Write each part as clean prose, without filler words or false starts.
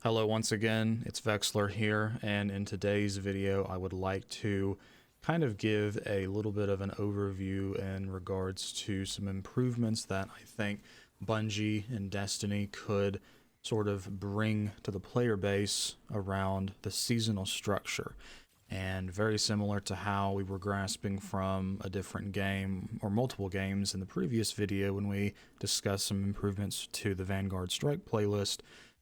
Hello once again, it's Vexler here, and in today's video I would like to kind of give a little bit of an overview in regards to some improvements that I think Bungie and Destiny could sort of bring to the player base around the seasonal structure. And very similar to how we were grasping from a different game or multiple games in the previous video when we discussed some improvements to the Vanguard Strike playlist,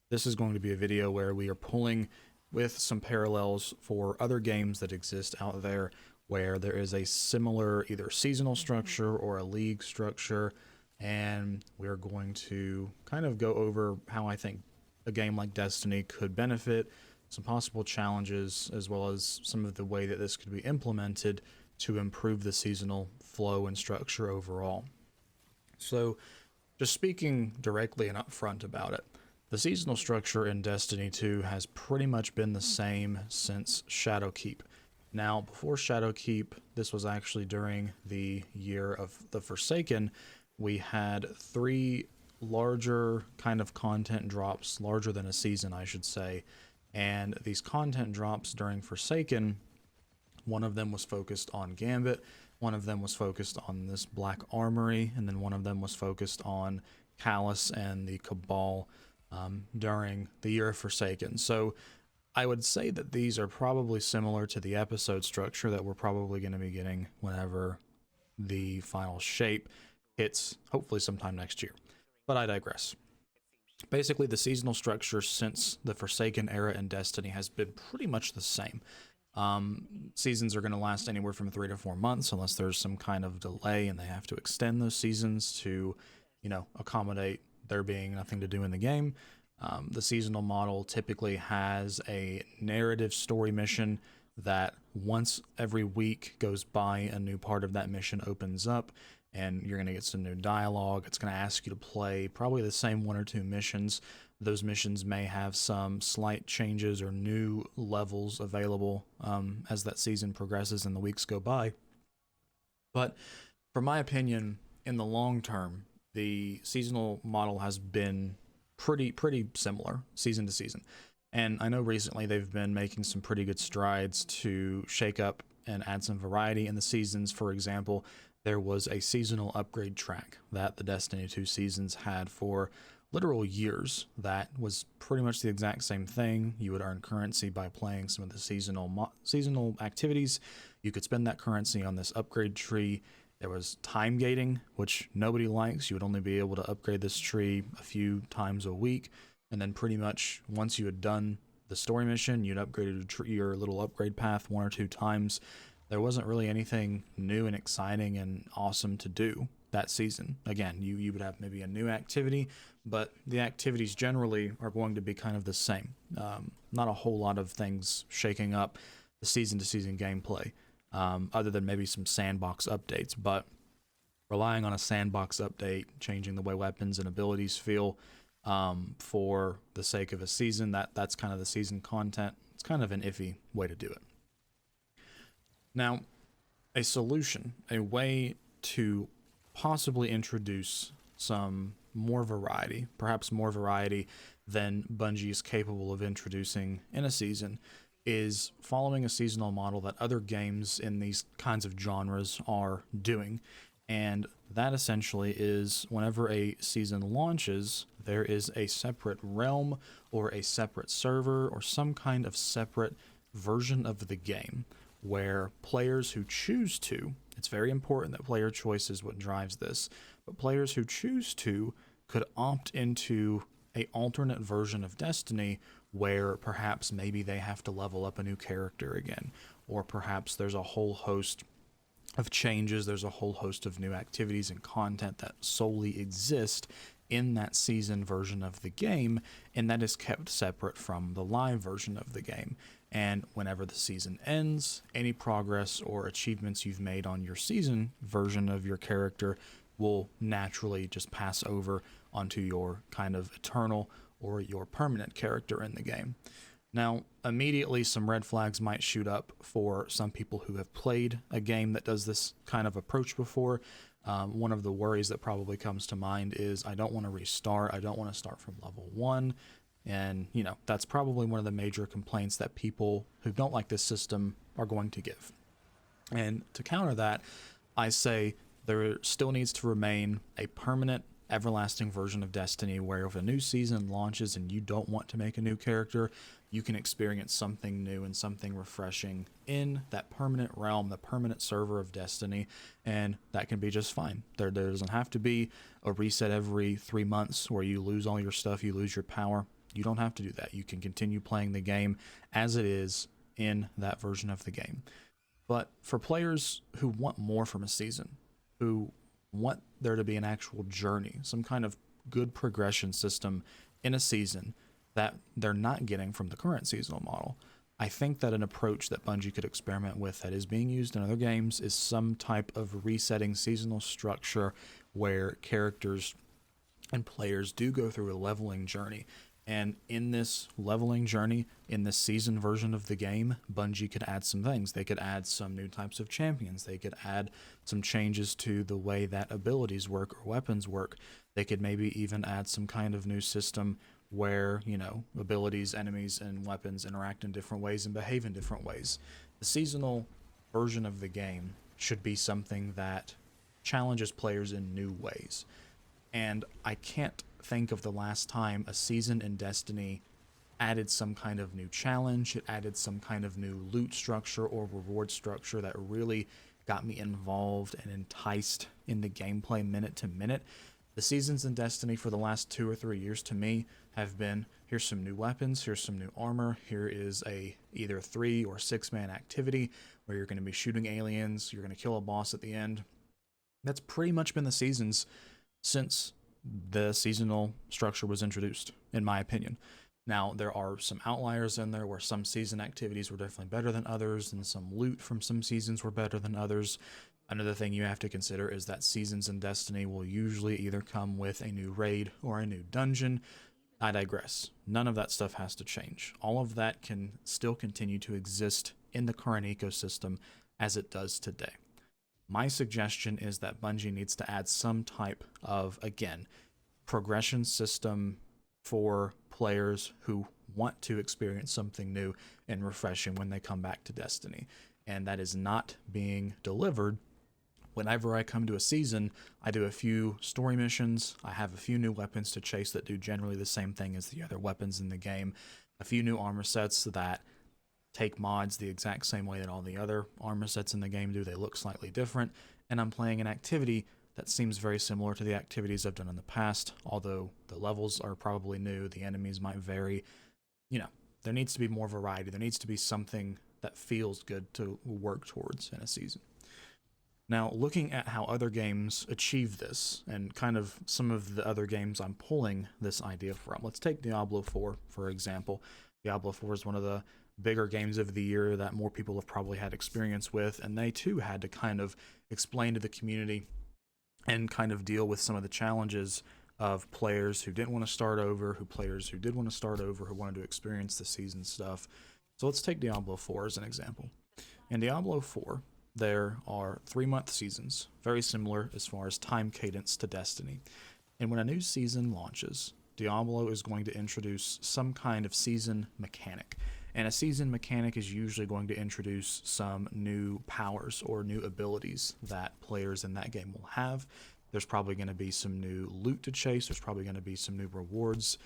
this is going to be a video where we are pulling with some parallels for other games that exist out there where there is a similar either seasonal structure or a league structure, and we're going to kind of go over how I think a game like Destiny could benefit, some possible challenges, as well as some of the way that this could be implemented to improve the seasonal flow and structure overall. So just speaking directly and upfront about it, the seasonal structure in Destiny 2 has pretty much been the same since Shadowkeep. Now, before Shadowkeep, this was actually during the year of the Forsaken, we had three larger kind of content drops, larger than a season, I should say. And these content drops during Forsaken, one of them was focused on Gambit, one of them was focused on this Black Armory, and then one of them was focused on Callus and the Cabal during the year of Forsaken. So I would say that these are probably similar to the episode structure that we're probably going to be getting whenever the final shape hits, hopefully sometime next year. But I digress. Basically, the seasonal structure since the Forsaken era in Destiny has been pretty much the same. Seasons are going to last anywhere from 3 to 4 months unless there's some kind of delay and they have to extend those seasons to, accommodate there being nothing to do in the game. The seasonal model typically has a narrative story mission that once every week goes by, a new part of that mission opens up and you're going to get some new dialogue. It's going to ask you to play probably the same 1 or 2 missions. Those missions may have some slight changes or new levels available as that season progresses and the weeks go by. But for my opinion, in the long term, the seasonal model has been pretty similar season to season. And I know recently they've been making some pretty good strides to shake up and add some variety in the seasons. For example, there was a seasonal upgrade track that the Destiny 2 seasons had for literal years that was pretty much the exact same thing. You would earn currency by playing some of the seasonal activities. You could spend that currency on this upgrade tree. There was time gating, which nobody likes. You would only be able to upgrade this tree a few times a week. And then pretty much once you had done the story mission, you'd upgrade your little upgrade path 1 or 2 times. There wasn't really anything new and exciting and awesome to do that season. Again, you would have maybe a new activity, but the activities generally are going to be kind of the same. Not a whole lot of things shaking up the season-to-season gameplay. Other than maybe some sandbox updates, but relying on a sandbox update, changing the way weapons and abilities feel for the sake of a season, that's kind of the season content. It's kind of an iffy way to do it. Now, a solution, a way to possibly introduce some more variety, perhaps more variety than Bungie is capable of introducing in a season, is following a seasonal model that other games in these kinds of genres are doing. And that essentially is whenever a season launches, there is a separate realm or a separate server or some kind of separate version of the game where players who choose to, it's very important that player choice is what drives this, but players who choose to could opt into an alternate version of Destiny where perhaps maybe they have to level up a new character again, or perhaps there's a whole host of changes, there's a whole host of new activities and content that solely exist in that season version of the game, and that is kept separate from the live version of the game. And whenever the season ends, any progress or achievements you've made on your season version of your character will naturally just pass over onto your kind of eternal or your permanent character in the game. Now, immediately some red flags might shoot up for some people who have played a game that does this kind of approach before. One of the worries that probably comes to mind is I don't want to restart. I don't want to start from level 1. And, that's probably one of the major complaints that people who don't like this system are going to give. And to counter that, I say there still needs to remain a permanent, everlasting version of Destiny where if a new season launches and you don't want to make a new character, you can experience something new and something refreshing in that permanent realm, the permanent server of Destiny, and that can be just fine. There doesn't have to be a reset every 3 months where you lose all your stuff, you lose your power. You don't have to do that. You can continue playing the game as it is in that version of the game. But for players who want more from a season, who want there to be an actual journey, some kind of good progression system in a season that they're not getting from the current seasonal model, I think that an approach that Bungie could experiment with that is being used in other games is some type of resetting seasonal structure where characters and players do go through a leveling journey. And in this leveling journey, in this season version of the game, Bungie could add some things. They could add some new types of champions. They could add some changes to the way that abilities work or weapons work. They could maybe even add some kind of new system where, abilities, enemies, and weapons interact in different ways and behave in different ways. The seasonal version of the game should be something that challenges players in new ways. And I can't think of the last time a season in Destiny added some kind of new challenge, it added some kind of new loot structure or reward structure that really got me involved and enticed in the gameplay minute to minute. The seasons in Destiny for the last 2 or 3 years to me have been, here's some new weapons, here's some new armor, here is a either 3 or 6 man activity where you're going to be shooting aliens, you're going to kill a boss at the end. That's pretty much been the seasons since the seasonal structure was introduced, in my opinion. Now, there are some outliers in there where some season activities were definitely better than others, and some loot from some seasons were better than others. Another thing you have to consider is that seasons in Destiny will usually either come with a new raid or a new dungeon. I digress. None of that stuff has to change. All of that can still continue to exist in the current ecosystem as it does today. My suggestion is that Bungie needs to add some type of, again, progression system for players who want to experience something new and refreshing when they come back to Destiny. And that is not being delivered. Whenever I come to a season, I do a few story missions, I have a few new weapons to chase that do generally the same thing as the other weapons in the game, a few new armor sets that take mods the exact same way that all the other armor sets in the game do. They look slightly different, and I'm playing an activity that seems very similar to the activities I've done in the past, although the levels are probably new, the enemies might vary. There needs to be more variety. There needs to be something that feels good to work towards in a season. Now, looking at how other games achieve this, and kind of some of the other games I'm pulling this idea from, let's take Diablo 4, for example. Diablo 4 is one of the bigger games of the year that more people have probably had experience with, and they too had to kind of explain to the community and kind of deal with some of the challenges of players who didn't want to start over, players who did want to start over, who wanted to experience the season stuff. So let's take Diablo 4 as an example. In Diablo 4, there are 3-month seasons, very similar as far as time cadence to Destiny. And when a new season launches, Diablo is going to introduce some kind of season mechanic. And a season mechanic is usually going to introduce some new powers or new abilities that players in that game will have. There's probably going to be some new loot to chase. There's probably going to be some new rewards.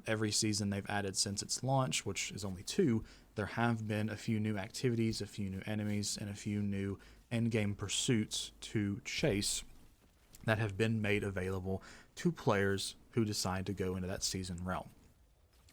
Every season they've added since its launch, which is only 2, there have been a few new activities, a few new enemies, and a few new endgame pursuits to chase that have been made available to players who decide to go into that season realm.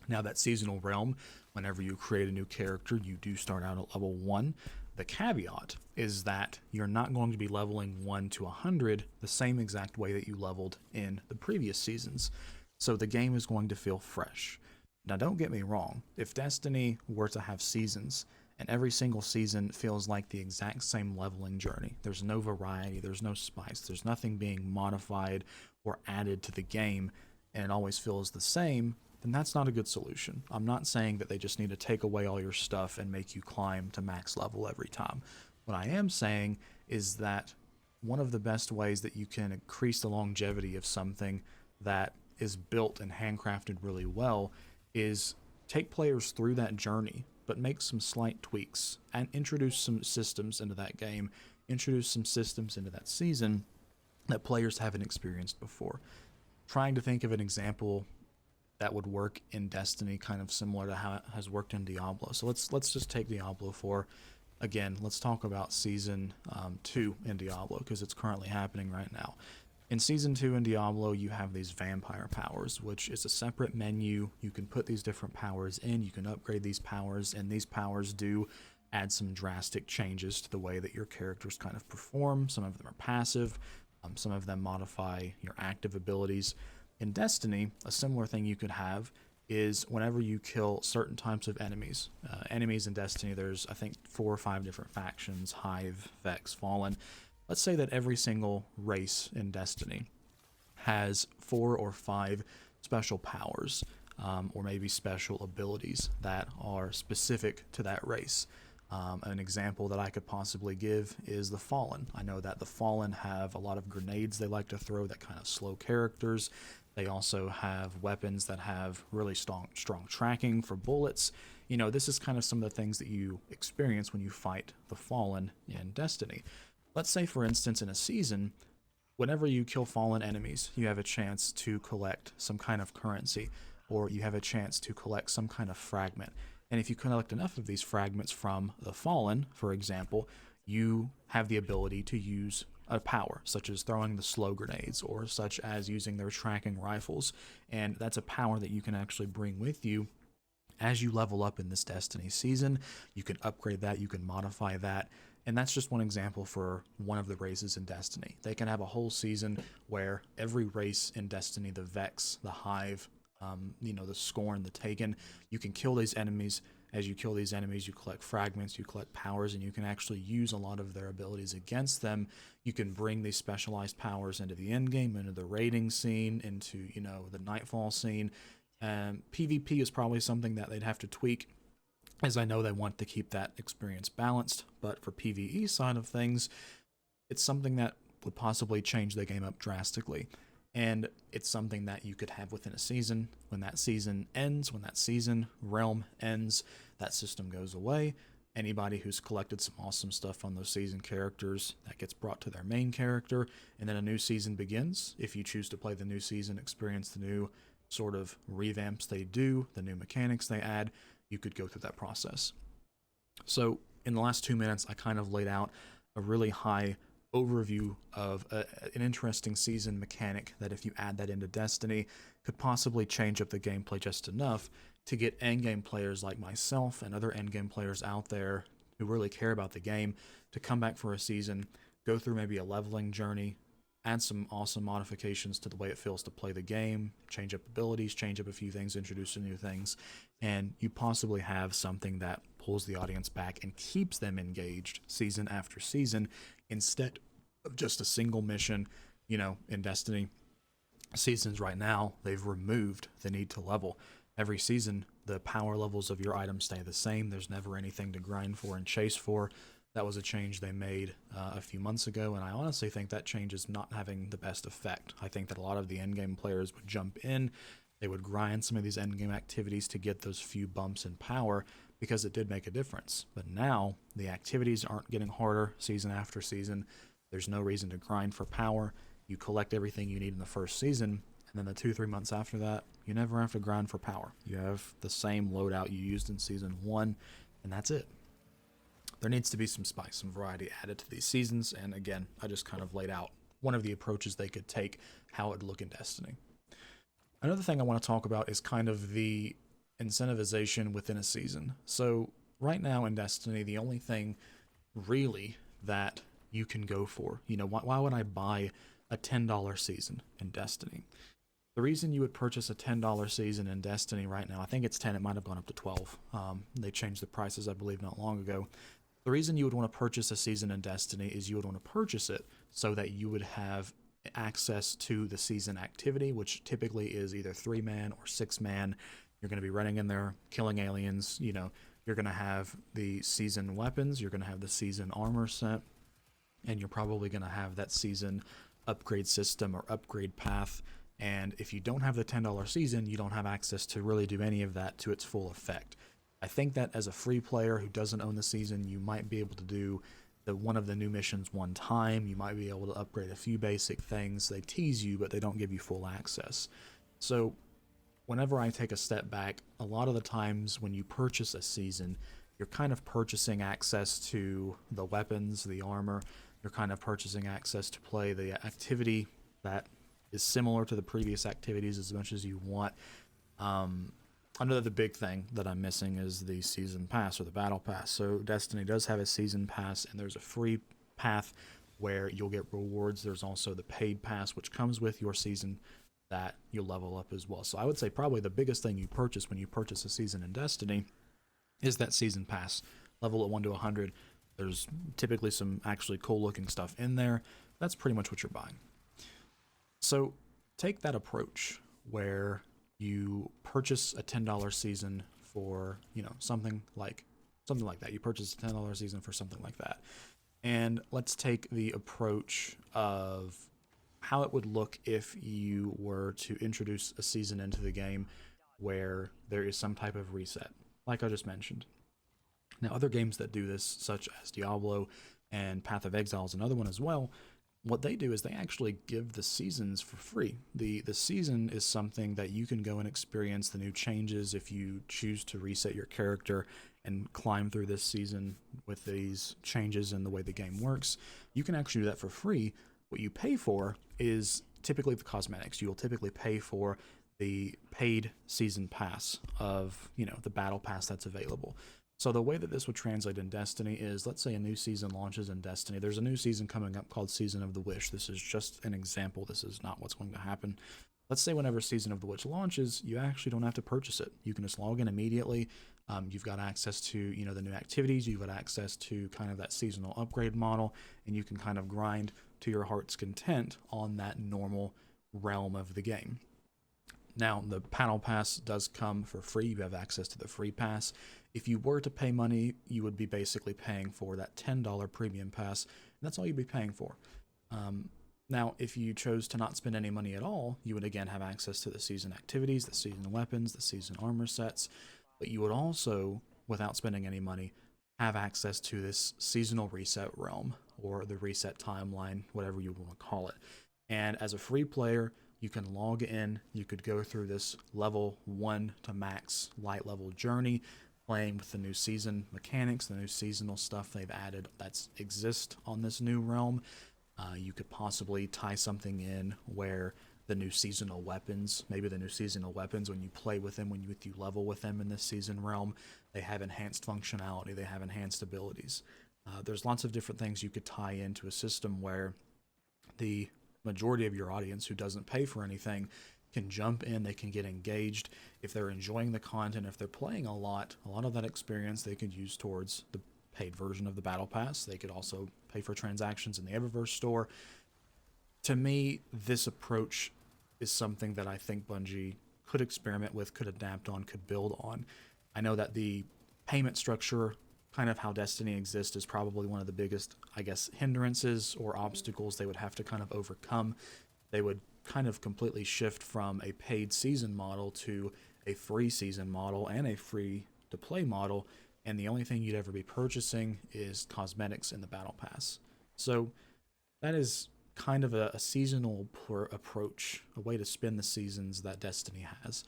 Now, that seasonal realm, whenever you create a new character, you do start out at level 1. The caveat is that you're not going to be leveling 1 to 100 the same exact way that you leveled in the previous seasons. So the game is going to feel fresh. Now, don't get me wrong. If Destiny were to have seasons, and every single season feels like the exact same leveling journey, there's no variety, there's no spice, there's nothing being modified or added to the game, and it always feels the same, then that's not a good solution. I'm not saying that they just need to take away all your stuff and make you climb to max level every time. What I am saying is that one of the best ways that you can increase the longevity of something that is built and handcrafted really well is take players through that journey, but make some slight tweaks and introduce some systems into that game, introduce some systems into that season that players haven't experienced before. Trying to think of an example that would work in Destiny, kind of similar to how it has worked in Diablo. So let's just take Diablo for again. Let's talk about season 2 in Diablo because it's currently happening right now. In season 2 in Diablo, you have these vampire powers, which is a separate menu. You can put these different powers in. You can upgrade these powers, and these powers do add some drastic changes to the way that your characters kind of perform. Some of them are passive. Some of them modify your active abilities. In Destiny, a similar thing you could have is whenever you kill certain types of enemies. Enemies in Destiny, there's, I think, 4 or 5 different factions: Hive, Vex, Fallen. Let's say that every single race in Destiny has 4 or 5 special powers, or maybe special abilities that are specific to that race. An example that I could possibly give is the Fallen. I know that the Fallen have a lot of grenades they like to throw that kind of slow characters. They also have weapons that have really strong tracking for bullets. You know, this is kind of some of the things that you experience when you fight the Fallen in Destiny. Let's say, for instance, in a season, whenever you kill fallen enemies, you have a chance to collect some kind of currency, or you have a chance to collect some kind of fragment. And if you collect enough of these fragments from the Fallen, for example, you have the ability to use a power, such as throwing the slow grenades, or such as using their tracking rifles. And that's a power that you can actually bring with you as you level up in this Destiny season. You can upgrade that, you can modify that. And that's just one example for one of the races in Destiny. They can have a whole season where every race in Destiny, the Vex, the Hive, the Scorn, the Taken, you can kill these enemies. As you kill these enemies, you collect fragments, you collect powers, and you can actually use a lot of their abilities against them. You can bring these specialized powers into the endgame, into the raiding scene, into, the Nightfall scene. PvP is probably something that they'd have to tweak, as I know they want to keep that experience balanced. But for PvE side of things, it's something that would possibly change the game up drastically. And it's something that you could have within a season. When that season ends, when that season realm ends, that system goes away. Anybody who's collected some awesome stuff on those season characters, that gets brought to their main character, and then a new season begins. If you choose to play the new season, experience the new sort of revamps they do, the new mechanics they add, you could go through that process. So in the last 2 minutes, I kind of laid out a really high overview of an interesting season mechanic that, if you add that into Destiny, could possibly change up the gameplay just enough to get endgame players like myself and other endgame players out there who really care about the game to come back for a season, go through maybe a leveling journey, add some awesome modifications to the way it feels to play the game, change up abilities, change up a few things, introduce some new things, and you possibly have something that pulls the audience back and keeps them engaged season after season, instead of just a single mission. In Destiny seasons right now, they've removed the need to level. Every season, the power levels of your items stay the same. There's never anything to grind for and chase for. That was a change they made a few months ago, and I honestly think that change is not having the best effect. I think that a lot of the endgame players would jump in, they would grind some of these endgame activities to get those few bumps in power, because it did make a difference. But now, the activities aren't getting harder season after season. There's no reason to grind for power. You collect everything you need in the first season, and then the 2-3 months after that, you never have to grind for power. You have the same loadout you used in season 1, and that's it. There needs to be some spice, some variety added to these seasons, and again, I just kind of laid out one of the approaches they could take, how it would look in Destiny. Another thing I want to talk about is kind of the incentivization within a season. So right now in Destiny, the only thing really that you can go for, why would I buy a $10 season in Destiny? The reason you would purchase a $10 season in Destiny right now, I think it's 10, it might have gone up to 12. They changed the prices, I believe, not long ago. The reason you would want to purchase a season in Destiny is you would want to purchase it so that you would have access to the season activity, which typically is either 3-man or 6-man. You're going to be running in there, killing aliens. You're going to have the season weapons, you're going to have the season armor set, and you're probably going to have that season upgrade system or upgrade path. And if you don't have the $10 season, you don't have access to really do any of that to its full effect. I think that as a free player who doesn't own the season, you might be able to do one of the new missions one time. You might be able to upgrade a few basic things. They tease you, but they don't give you full access. So whenever I take a step back, a lot of the times when you purchase a season, you're kind of purchasing access to the weapons, the armor. You're kind of purchasing access to play the activity that is similar to the previous activities as much as you want. Another big thing that I'm missing is the season pass or the battle pass. So Destiny does have a season pass, and there's a free path where you'll get rewards. There's also the paid pass, which comes with your season that you'll level up as well. So I would say probably the biggest thing you purchase when you purchase a season in Destiny is that season pass. Level at 1 to 100. There's typically some actually cool looking stuff in there. That's pretty much what you're buying. So take that approach where you purchase a $10 season for, something like that. You purchase a $10 season for something like that. And let's take the approach of how it would look if you were to introduce a season into the game where there is some type of reset, like I just mentioned. Now, other games that do this, such as Diablo and Path of Exile is another one as well, what they do is they actually give the seasons for free. The season is something that you can go and experience the new changes if you choose to reset your character and climb through this season with these changes in the way the game works. You can actually do that for free. What you pay for is typically the cosmetics. You'll typically pay for the paid season pass of, the battle pass that's available. So the way that this would translate in Destiny is, let's say a new season launches in Destiny. There's a new season coming up called Season of the Wish. This is just an example. This is not what's going to happen. Let's say whenever Season of the Witch launches, you actually don't have to purchase it. You can just log in immediately. You've got access to, the new activities. You've got access to kind of that seasonal upgrade model, and you can kind of grind to your heart's content on that normal realm of the game. Now, the panel pass does come for free. You have access to the free pass. If you were to pay money, you would be basically paying for that $10 premium pass, and that's all you'd be paying for. Now, if you chose to not spend any money at all, you would again have access to the season activities, the season weapons, the season armor sets, but you would also, without spending any money, have access to this seasonal reset realm, or the reset timeline, whatever you want to call it. And as a free player, you can log in, you could go through this level 1 to max light level journey, playing with the new season mechanics, the new seasonal stuff they've added that exist on this new realm. You could possibly tie something in where the new seasonal weapons, maybe the new seasonal weapons, when you play with them, when you level with them in this season realm, they have enhanced functionality, they have enhanced abilities. There's lots of different things you could tie into a system where the majority of your audience who doesn't pay for anything can jump in, they can get engaged. If they're enjoying the content, if they're playing a lot of that experience they could use towards the paid version of the battle pass. They could also pay for transactions in the Eververse store. To me, this approach is something that I think Bungie could experiment with, could adapt on, could build on. I know that the payment structure, kind of how Destiny exists, is probably one of the biggest, hindrances or obstacles they would have to kind of overcome. They would kind of completely shift from a paid season model to a free season model and a free to play model, and the only thing you'd ever be purchasing is cosmetics in the battle pass. So that is kind of a seasonal approach, a way to spend the seasons that Destiny has.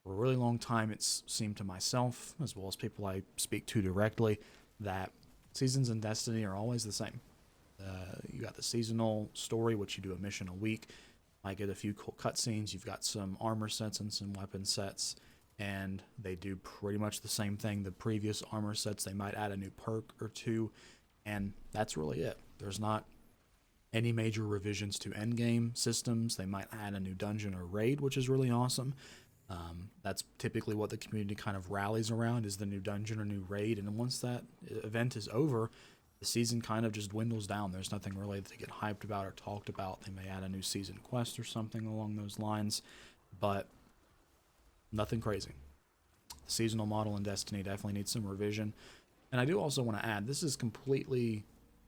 For a really long time, it's seemed to myself, as well as people I speak to directly, that seasons in Destiny are always the same. You got the seasonal story, which you do a mission a week. Might get a few cool cutscenes. You've got some armor sets and some weapon sets, and they do pretty much the same thing. The previous armor sets, they might add a new perk or two, and that's really it. There's not any major revisions to endgame systems. They might add a new dungeon or raid, which is really awesome. That's typically what the community kind of rallies around, is the new dungeon or new raid. And once that event is over, the season kind of just dwindles down. There's nothing really to get hyped about or talked about. They may add a new season quest or something along those lines, but nothing crazy. The seasonal model in Destiny definitely needs some revision. And I do also want to add, this is completely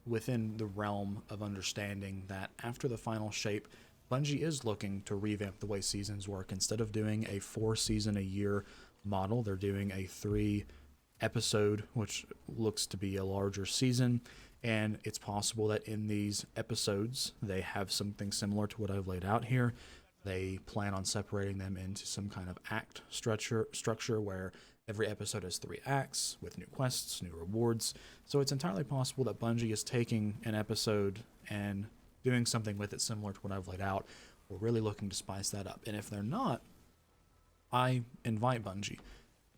within the realm of understanding that after the final shape, Bungie is looking to revamp the way seasons work. Instead of doing a 4-season-a-year model, they're doing a 3-episode, which looks to be a larger season. And it's possible that in these episodes, they have something similar to what I've laid out here. They plan on separating them into some kind of act structure where every episode has 3 acts with new quests, new rewards. So it's entirely possible that Bungie is taking an episode and doing something with it similar to what I've laid out. We're really looking to spice that up. And if they're not, I invite Bungie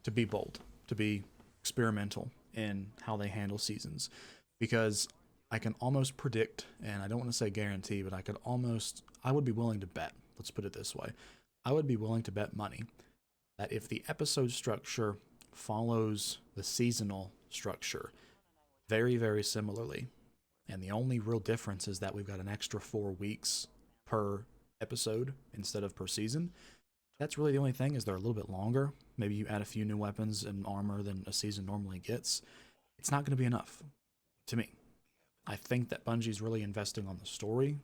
to be bold, to be experimental in how they handle seasons. Because I can almost predict, and I don't want to say guarantee, but I would be willing to bet, let's put it this way. I would be willing to bet money that if the episode structure follows the seasonal structure very, very similarly, and the only real difference is that we've got an extra 4 weeks per episode instead of per season. That's really the only thing, is they're a little bit longer. Maybe you add a few new weapons and armor than a season normally gets. It's not going to be enough, to me. I think that Bungie's really investing on the story,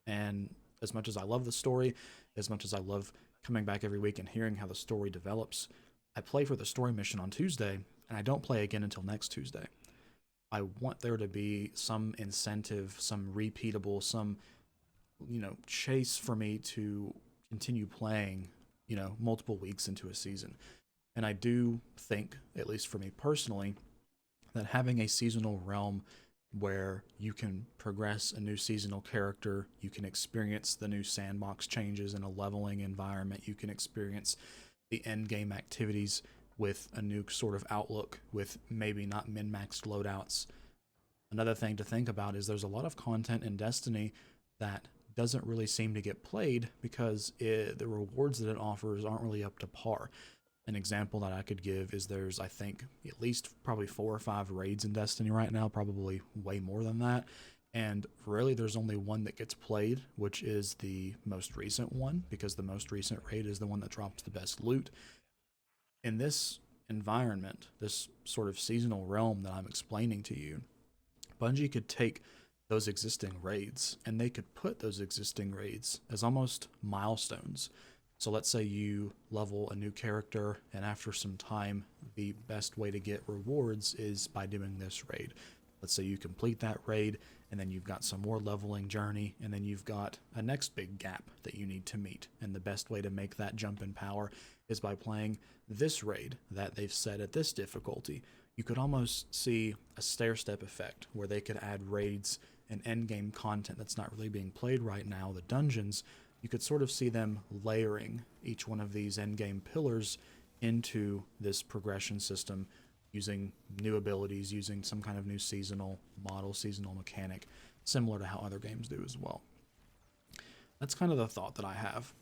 and as much as I love the story, as much as I love coming back every week and hearing how the story develops, I play for the story mission on Tuesday, and I don't play again until next Tuesday. I want there to be some incentive, some repeatable, some, chase for me to continue playing, multiple weeks into a season. And I do think, at least for me personally, that having a seasonal realm where you can progress a new seasonal character, you can experience the new sandbox changes in a leveling environment, you can experience the end game activities with a new sort of outlook, with maybe not min-maxed loadouts. Another thing to think about is there's a lot of content in Destiny that doesn't really seem to get played because the rewards that it offers aren't really up to par. An example that I could give is there's, I think, at least probably 4 or 5 raids in Destiny right now, probably way more than that. And really there's only one that gets played, which is the most recent one, because the most recent raid is the one that drops the best loot. In this environment, this sort of seasonal realm that I'm explaining to you, Bungie could take those existing raids and they could put those existing raids as almost milestones. So let's say you level a new character, and after some time, the best way to get rewards is by doing this raid. Let's say you complete that raid, and then you've got some more leveling journey, and then you've got a next big gap that you need to meet. And the best way to make that jump in power is by playing this raid that they've set at this difficulty. You could almost see a stair-step effect where they could add raids and endgame content that's not really being played right now, the dungeons. You could sort of see them layering each one of these endgame pillars into this progression system, using new abilities, using some kind of new seasonal model, seasonal mechanic, similar to how other games do as well. That's kind of the thought that I have.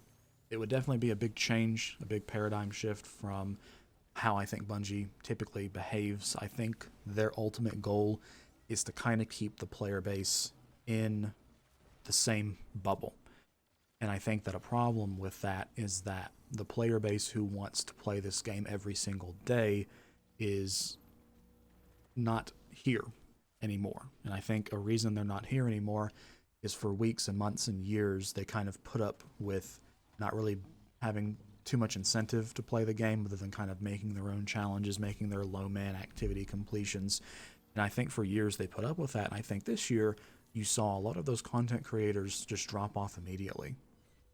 It would definitely be a big change, a big paradigm shift from how I think Bungie typically behaves. I think their ultimate goal is to kind of keep the player base in the same bubble. And I think that a problem with that is that the player base who wants to play this game every single day is not here anymore. And I think a reason they're not here anymore is for weeks and months and years they kind of put up with not really having too much incentive to play the game, other than kind of making their own challenges, making their low man activity completions. And I think for years they put up with that. And I think this year you saw a lot of those content creators just drop off immediately.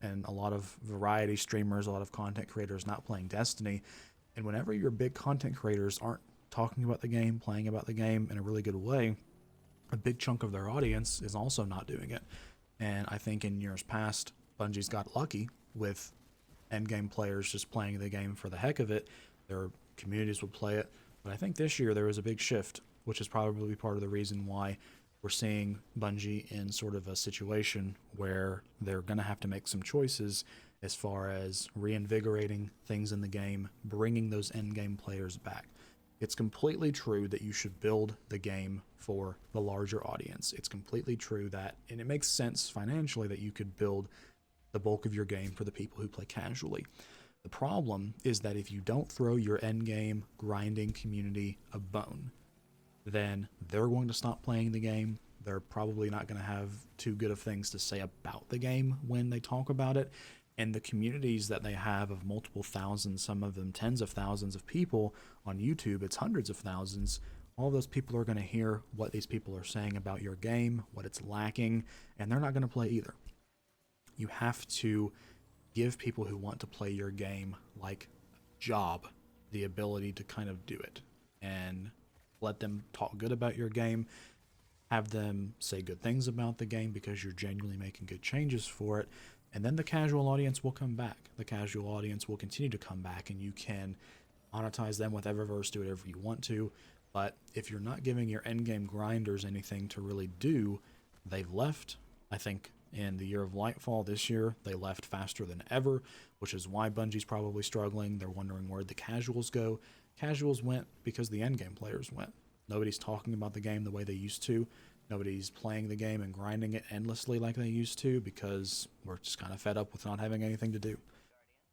And a lot of variety streamers, a lot of content creators not playing Destiny. And whenever your big content creators aren't talking about the game, playing about the game in a really good way, a big chunk of their audience is also not doing it. And I think in years past, Bungie's got lucky with endgame players just playing the game for the heck of it. Their communities would play it. But I think this year there was a big shift, which is probably part of the reason why we're seeing Bungie in sort of a situation where they're going to have to make some choices as far as reinvigorating things in the game, bringing those endgame players back. It's completely true that you should build the game for the larger audience. It's completely true that, and it makes sense financially, that you could build the bulk of your game for the people who play casually. The problem is that if you don't throw your endgame grinding community a bone, then they're going to stop playing the game, They're probably not going to have too good of things to say about the game when they talk about it. And the communities that they have of multiple thousands, some of them tens of thousands of people on YouTube, it's hundreds of thousands. All those people are going to hear what these people are saying about your game, what it's lacking, and they're not going to play either. You have to give people who want to play your game like job the ability to kind of do it and let them talk good about your game, have them say good things about the game because you're genuinely making good changes for it, and then the casual audience will come back. The casual audience will continue to come back, and you can monetize them with Eververse, do whatever you want to. But if you're not giving your endgame grinders anything to really do, they've left. I think in the year of Lightfall this year, they left faster than ever, which is why Bungie's probably struggling. They're wondering where the casuals go. Casuals went because the endgame players went. Nobody's talking about the game the way they used to. Nobody's playing the game and grinding it endlessly like they used to because we're just kind of fed up with not having anything to do.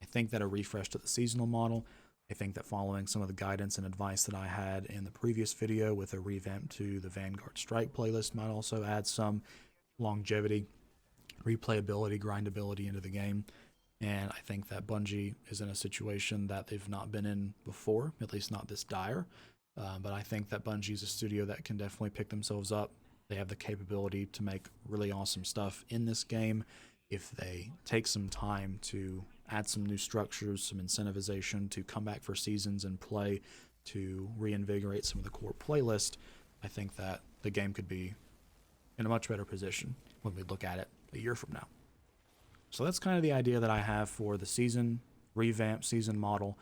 I think that a refresh to the seasonal model, I think that following some of the guidance and advice that I had in the previous video with a revamp to the Vanguard Strike playlist might also add some longevity, replayability, grindability into the game. And I think that Bungie is in a situation that they've not been in before, at least not this dire. But I think that Bungie is a studio that can definitely pick themselves up. They have the capability to make really awesome stuff in this game if they take some time to add some new structures, some incentivization to come back for seasons and play, to reinvigorate some of the core playlist. I think that the game could be in a much better position when we look at it a year from now. So that's kind of the idea that I have for the season revamp, season model.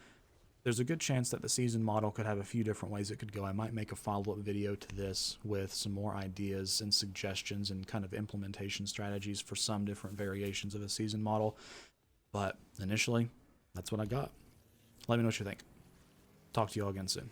There's a good chance that the season model could have a few different ways it could go. I might make a follow-up video to this with some more ideas and suggestions and kind of implementation strategies for some different variations of a season model. But initially, that's what I got. Let me know what you think. Talk to you all again soon.